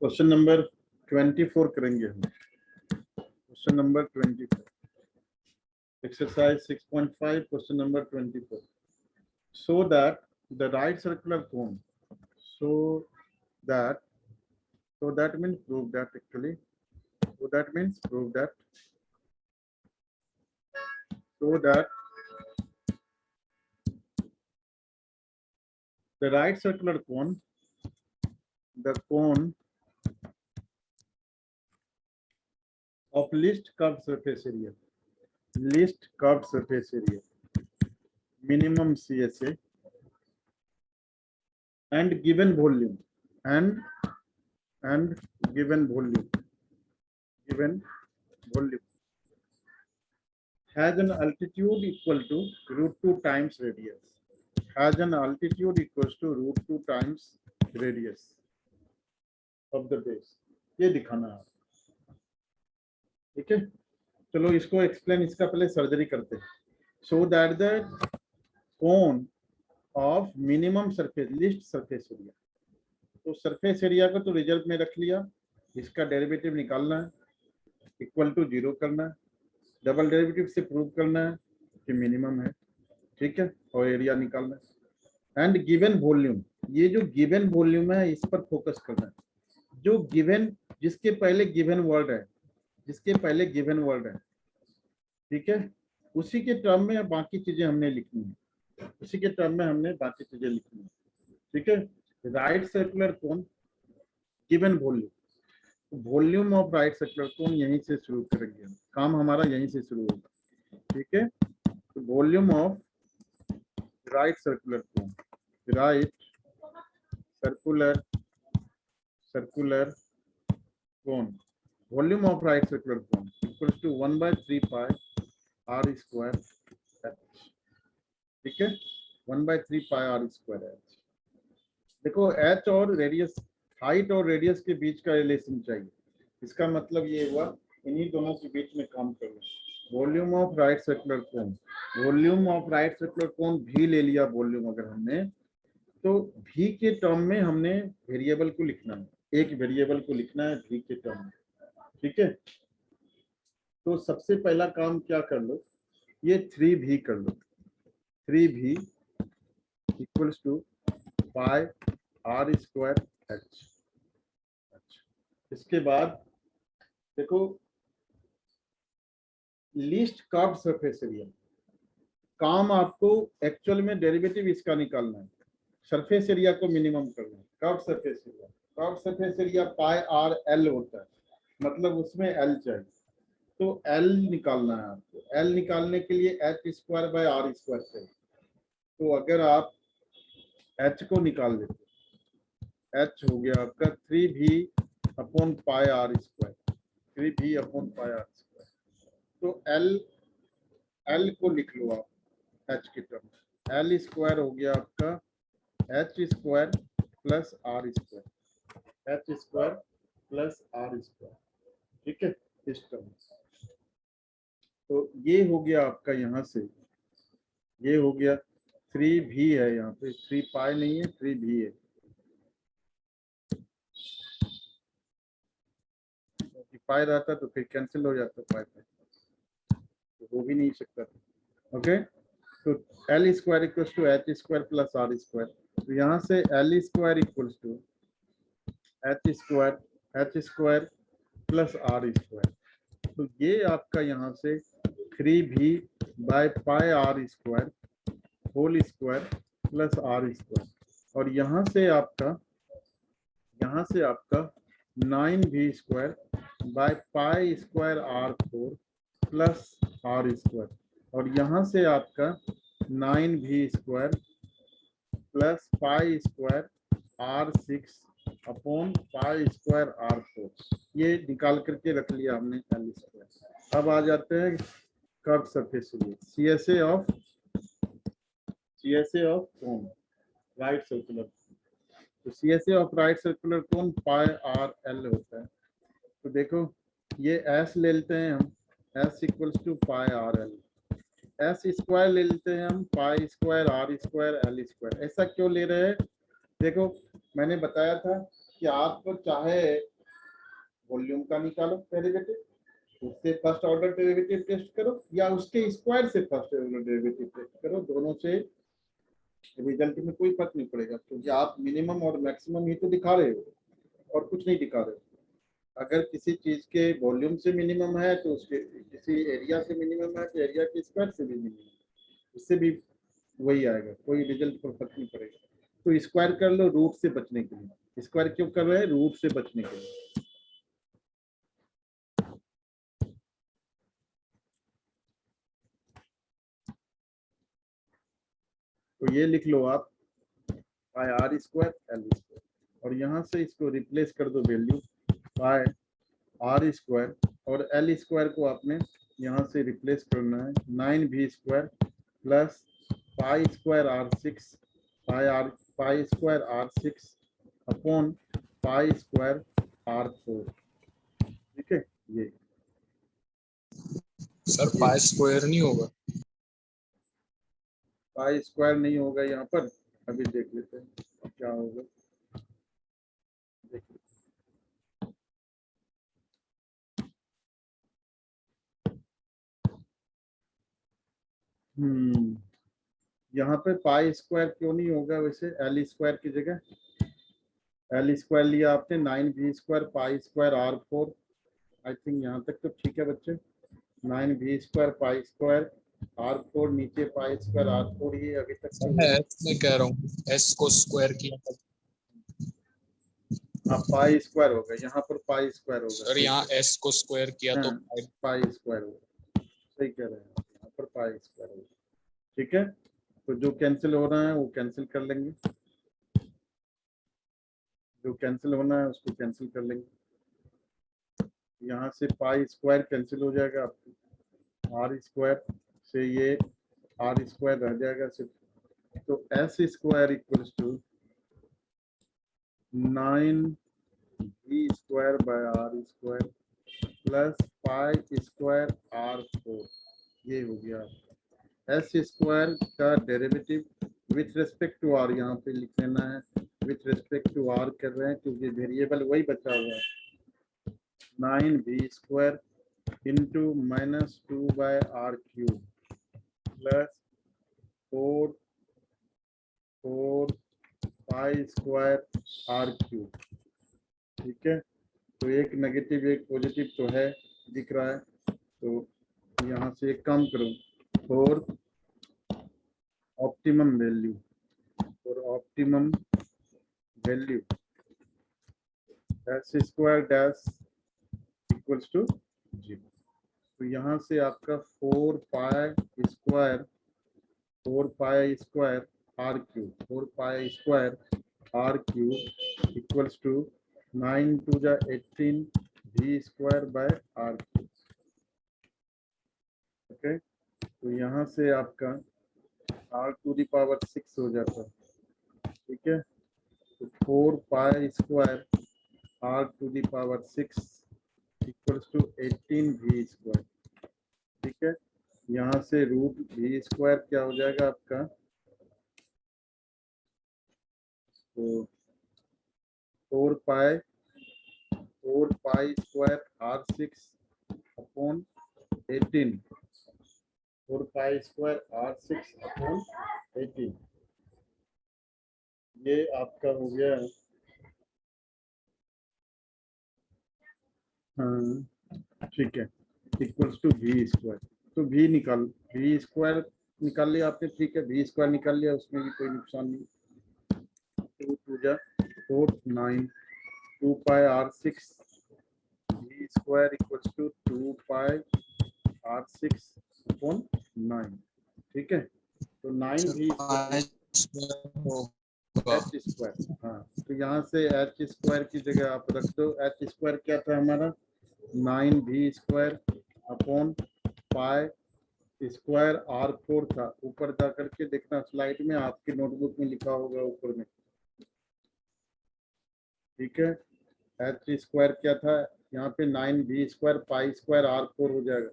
Question number 24 करेंगे हम। Question number 24, exercise 6.5, question number 24। So that the right circular cone, so that means prove that actually, so that means prove that, so that the right circular cone, the cone of least curved surface area, least curved surface area, minimum CSA, and given volume, and given volume has an altitude equal to √2 times radius, has an altitude equals to √2 times radius of the base। ये दिखाना है, ठीक है। चलो इसको explain, इसका पहले surgery करते हैं। So that the cone of minimum surface list surface area, तो सरफेस एरिया को तो रिजल्ट में रख लिया, इसका डेरिवेटिव निकालना है, इक्वल टू 0 करना है, डबल डेरिवेटिव से प्रूव करना है कि मिनिमम है, ठीक है, और एरिया निकालना है। एंड गिवन वॉल्यूम, ये जो गिवन वॉल्यूम है इस पर फोकस करना है। जो गिवन, जिसके पहले गिवन वर्ड है, जिसके पहले गिवन वर्ड है, ठीक है, उसी के टर्म में बाकी चीजें हमने लिखनी है, उसी के टर्म में हमने बाकी चीजें लिखनी है, ठीक है। Right circular cone given volume, volume of right circular कोन यहीं से शुरू करेंगे, काम हमारा यहीं से शुरू होगा, ठीक है। तो volume of right circular cone, right circular cone, volume of right circular cone equals to 1/3 pi r square h, ठीक है, 1/3 पाई r स्क्वायर h। देखो h और रेडियस, हाइट और रेडियस के बीच का रिलेशन चाहिए, इसका मतलब ये हुआ इन्हीं दोनों के बीच में काम कर रहे हैं। Volume of right circular cone, volume of right circular कोन भी ले लिया वॉल्यूम अगर हमने, तो भी के टर्म में हमने वेरिएबल को लिखना है, एक वेरिएबल को लिखना है भी के टर्म में, ठीक है। तो सबसे पहला काम क्या कर लो, ये 3v कर लो, 3v equals to pi r square h। इसके बाद देखो लीस्ट कर्व्ड सरफेस एरिया, काम आपको एक्चुअल में डेरिवेटिव इसका निकालना है, सरफेस एरिया को मिनिमम करना है। Curved surface area, curved surface area pi r l होता है, मतलब उसमें l चाहिए, तो l निकालना है आपको। l निकालने के लिए h square by r square चाहिए, तो अगर आप h को निकाल देते, h हो गया आपका 3v upon pi r square, 3v upon pi r square. तो l को लिख लो आप h की टर्म, l स्क्वायर हो गया आपका h square plus r square, h square plus r square, ठीक है, इस टर्म। तो ये हो गया आपका, यहाँ से ये हो गया 3v है, यहाँ पे 3 पाई नहीं है, 3v है, पाई रहता तो फिर कैंसिल हो जाता पाई पाई, तो हो भी नहीं सकता था, ओके। तो L square equals to H square plus R square, तो यहाँ से L square equals to H square plus R square, तो ये आपका यहाँ से 3v by pi R square whole square plus R square, और यहाँ से आपका 9v square by pi square r4 plus R square, और यहाँ से आपका 9v square plus pi square r6 upon pi square r4, ये निकाल करके रख लिया हमने एल स्क्वायर। अब आ जाते हैं curve surface area, CSA of cone right circular, तो CSA of right circular cone pi r l होता है। तो देखो ये s ले लेते हैं हम, s equals to pi r l, S square ले लेते हैं हम, pi square r square l square. ऐसा क्यों ले रहे हैं, देखो मैंने बताया था कि आपको चाहे वॉल्यूम का निकालो डेरिवेटिव, उससे फर्स्ट ऑर्डर डेरिवेटिव टेस्ट करो या उसके स्क्वायर से फर्स्ट ऑर्डर डेरिवेटिव टेस्ट करो, दोनों से रिजल्ट में कोई फर्क नहीं पड़ेगा, क्योंकि आप मिनिमम और मैक्सिमम ही तो दिखा रहे हो और कुछ नहीं दिखा रहे हो। अगर किसी चीज के वॉल्यूम से मिनिमम है तो उसके किसी एरिया से मिनिमम है तो एरिया के स्क्वायर से भी मिनिमम, इससे भी वही आएगा, कोई रिजल्ट पर फर्क नहीं पड़ेगा। तो स्क्वायर कर लो रूट से बचने के लिए। स्क्वायर क्यों कर रहे हैं? रूट से बचने के लिए। तो ये लिख लो आप by R square L square, और यहाँ से इसको रिप्लेस कर दो वैल्यू बाय आर स्क्वायर, और एल स्क्वायर को आपने यहाँ से रिप्लेस करना है 9v square plus pi square R 6 pi square R 6 upon pi square R 4। ठीक है, ये सर पाई स्क्वायर नहीं होगा? पाई स्क्वायर नहीं होगा यहाँ पर, अभी देख लेते हैं क्या होगा। देखिए यहाँ पे पाई स्क्वायर क्यों नहीं होगा? वैसे एल स्क्वायर की जगह एल स्क्वायर लिया आपने 9v square pi square R 4। I think यहाँ तक तो ठीक है बच्चे। 9v square pi square R 4, नीचे पाई स्क्वायर आर 4, ये अभी तक सर मैं एस में कह रहा हूँ, एस को स्क्वायर किया था। हाँ पाई स्क्वायर होगा, यहाँ पर पाई स्क्वायर होगा। सर यहाँ एस को स्क्वायर किया तो पाई स्क्वायर होगा, सही कह रहे हैं, यहाँ पर पाई स्क्वायर होगा। ठीक है, तो जो कैंसिल हो रहा है वो कैंसिल कर लेंगे, जो कैंसिल होना है उसको कैंसिल कर लेंगे। यहाँ से पाई स्क्वायर कैंसिल हो जाएगा आपको, आर स्क्वायर से ये आर स्क्वायर रह जाएगा सिर्फ, तो S square equals to 9v square by R square plus pi square R 4, ये हो गया। एस स्क्वायर का derivative with respect to R यहाँ पे लिख लेना है, विथ रेस्पेक्ट टू आर कर रहे हैं क्योंकि वेरिएबल वही बचा हुआ है। 9v square into -2 by R cube plus 4 pi square R cube. ठीक है, तो एक नेगेटिव एक पॉजिटिव तो है, दिख रहा है, तो यहाँ से एक काम करूँ, for optimum value, for optimum value S square dash equals to 0। तो यहाँ से आपका 4 pi square R cube, 4 pi square R cube equals to 9 two जा 18 v square by R cube. Okay, तो यहाँ से आपका r टू द पावर 6 हो जाता है। ठीक है, तो 4 pi square r to the power 6 equals to 18 v square. ठीक है, यहाँ से रूट v स्क्वायर क्या हो जाएगा आपका, तो 4 pi square r6 upon 18, 4 pi square r6 upon 18, ये आपका हो गया। हाँ ठीक है, इक्वल्स टू v स्क्वायर, तो v स्क्वायर निकाल लिया आपने। ठीक है, v स्क्वायर निकाल लिया, उसमें भी कोई नुकसान नहीं। 2 टू जा 4 9, 2 pi r6 v square equals to 2 pi r6 upon 9। ठीक है, तो 9v एच स्क्वायर, हाँ तो यहाँ से एच स्क्वायर की जगह आप रख दो, एच स्क्वायर क्या था हमारा, 9v square upon pi square r4 था। ऊपर जा करके देखना स्लाइड में, आपके नोटबुक में लिखा होगा ऊपर में। ठीक है, एच स्क्वायर क्या था यहाँ पे, 9v square pi square r4 हो जाएगा।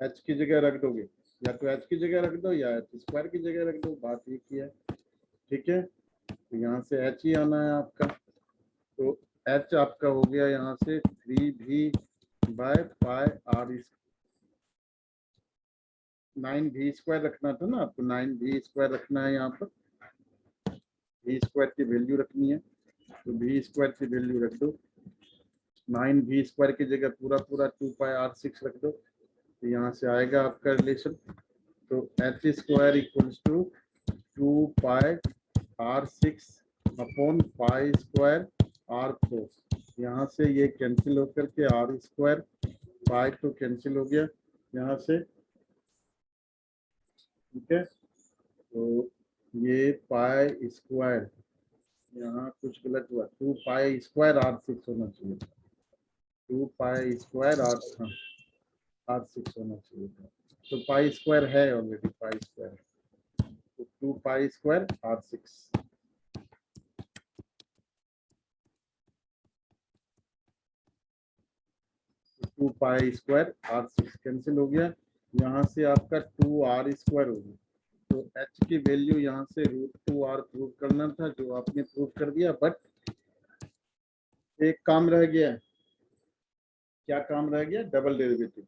एच की जगह रख दोगे, या तो एच की जगह रख दो या एच स्क्वायर की जगह रख दो, बात एक ही है। ठीक है, तो यहाँ से एच ही आना है आपका, तो एच आपका हो गया यहाँ से 3v by pi are, 9v square रखना था ना आपको, 9v स्क्वायर रखना है, यहाँ पर v स्क्वायर की वैल्यू रखनी है, तो v स्क्वायर की वैल्यू रख दो, 9v स्क्वायर की जगह पूरा 2 पाई r6 रख दो, तो यहाँ से आएगा आपका रिलेशन। तो H square equals to 2 pi r6 upon pi square r4, यहाँ से ये कैंसिल होकर के आर स्क्वायर पाई तो कैंसिल हो गया यहाँ से, ठीक है। तो ये पाई स्क्वायर, यहाँ कुछ गलत हुआ, 2 पाई स्क्वायर r6 होना चाहिए, 2 पाई स्क्वायर r6 होना चाहिए था, तो पाई स्क्वायर है ऑलरेडी, पाई स्क्वायर, तो 2 पाई स्क्वायर r6, तो 2 पाई स्क्वायर r6 कैंसिल हो गया, यहाँ से आपका 2r स्क्वायर हो गया। तो h की वैल्यू यहाँ से √2r प्रूव करना था, जो आपने प्रूव कर दिया, बट एक काम रह गया। क्या काम रह गया? Double derivative.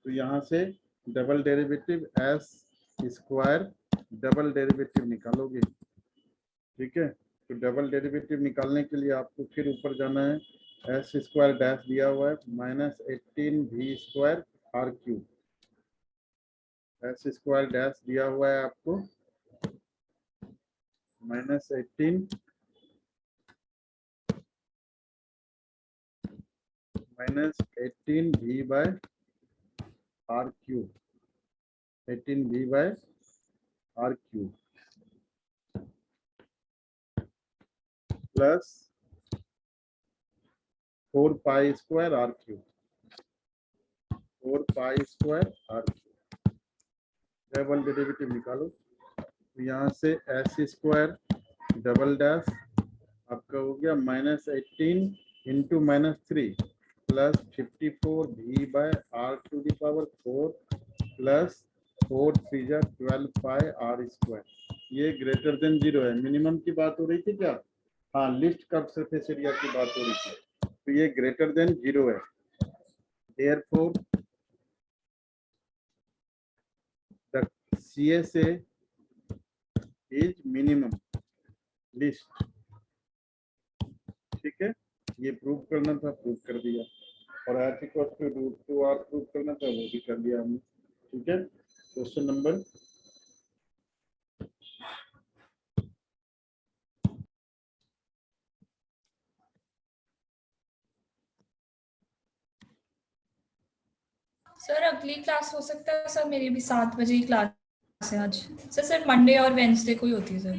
तो यहाँ से double derivative S square double derivative निकालोगे, ठीक है। तो डबल डेरिवेटिव निकालने के लिए आपको फिर ऊपर जाना है, एस स्क्वायर डैश दिया हुआ है -18v square R cube, S square dash दिया हुआ है आपको -18 v by R cube, 18v by R cube plus 4 pi square R cube, 4 pi square R cube, double derivative निकालो। तो यहाँ से एस स्क्वायर डबल डैश आपका हो गया -18 into -3 plus 54v by R to the power 4 plus 4 3 जा 12 pi R square. ये greater than 0 है, मिनिमम की बात हो रही थी क्या? हाँ, लिस्ट कर्व सरफेस एरिया की बात हो रही थी, तो ये ग्रेटर देन 0 है, therefore the CSA is minimum list, ठीक है। ये प्रूव करना था, प्रूव कर दिया, और h equal to √2r prove करना था, वो भी कर दिया हमने, ठीक है। क्वेश्चन नंबर सर अगली क्लास हो सकता है सर, मेरी भी 7 बजे ही क्लास है आज। सर मंडे और वेंसडे को ही होती है सर।